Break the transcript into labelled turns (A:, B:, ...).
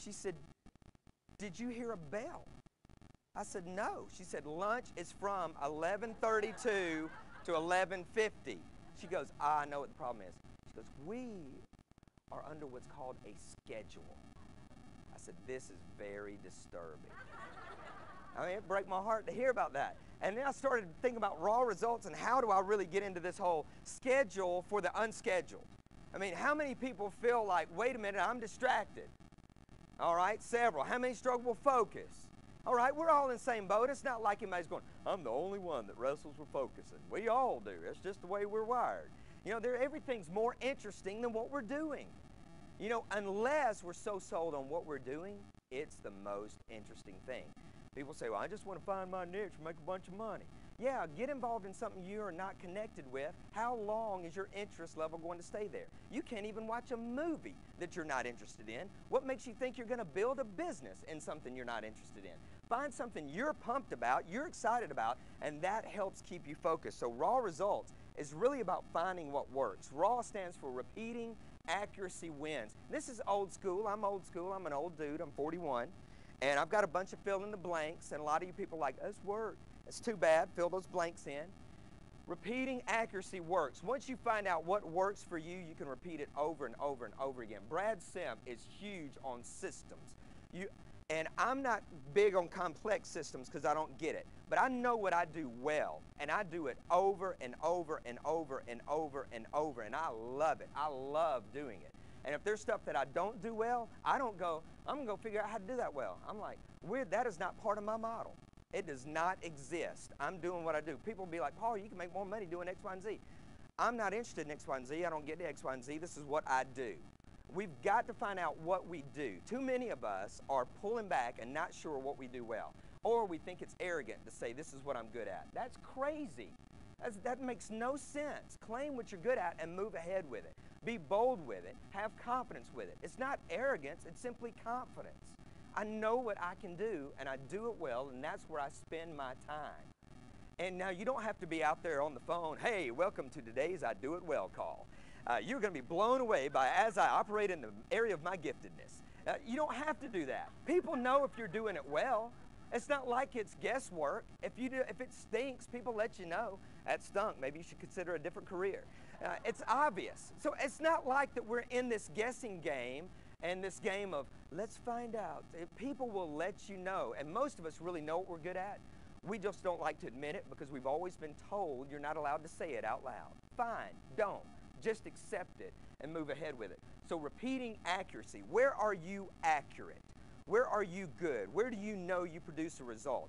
A: She said, did you hear a bell? I said, no. She said, lunch is from 11:32 to 11:50. She goes, I know what the problem is. She goes, we are under what's called a schedule. I said, this is very disturbing. I mean, it broke my heart to hear about that. And then I started thinking about raw results and how do I really get into this whole schedule for the unscheduled. I mean, how many people feel like, wait a minute, I'm distracted? All right, several. How many struggle with focus? All right, we're all in the same boat. It's not like anybody's going, I'm the only one that wrestles with focusing. We all do. It's just the way we're wired. You know, everything's more interesting than what we're doing. You know, unless we're so sold on what we're doing, it's the most interesting thing. People say, well, I just want to find my niche and make a bunch of money. Yeah, get involved in something you are not connected with. How long is your interest level going to stay there? You can't even watch a movie that you're not interested in. What makes you think you're going to build a business in something you're not interested in? Find something you're pumped about, you're excited about, and that helps keep you focused. So raw results is really about finding what works. Raw stands for repeating, accuracy wins. This is old school. I'm old school. I'm an old dude. I'm 41. And I've got a bunch of fill in the blanks, and a lot of you people are like, that's work. It's too bad. Fill those blanks in. Repeating accuracy works. Once you find out what works for you, you can repeat it over and over and over again. Brad Sim is huge on systems. And I'm not big on complex systems because I don't get it. But I know what I do well, and I do it over and over and over and over and over, and I love it. I love doing it. And if there's stuff that I don't do well, I don't go, I'm going to go figure out how to do that well. I'm like, weird, that is not part of my model. It does not exist. I'm doing what I do. People will be like, Paul, you can make more money doing X, Y, and Z. I'm not interested in X, Y, and Z. I don't get to X, Y, and Z. This is what I do. We've got to find out what we do. Too many of us are pulling back and not sure what we do well. Or we think it's arrogant to say, this is what I'm good at. That's crazy. That makes no sense. Claim what you're good at and move ahead with it. Be bold with it. Have confidence with it. It's not arrogance. It's simply confidence. I know what I can do, and I do it well, and that's where I spend my time. And now you don't have to be out there on the phone, hey, welcome to today's I Do It Well call. You're going to be blown away by as I operate in the area of my giftedness. You don't have to do that. People know if you're doing it well. It's not like it's guesswork. If it stinks, people let you know. That stunk. Maybe you should consider a different career. It's obvious. So it's not like that we're in this guessing game and this game of let's find out. People will let you know, and most of us really know what we're good at. We just don't like to admit it because we've always been told you're not allowed to say it out loud. Fine, don't. Just accept it and move ahead with it. So repeating accuracy. Where are you accurate? Where are you good? Where do you know you produce a result?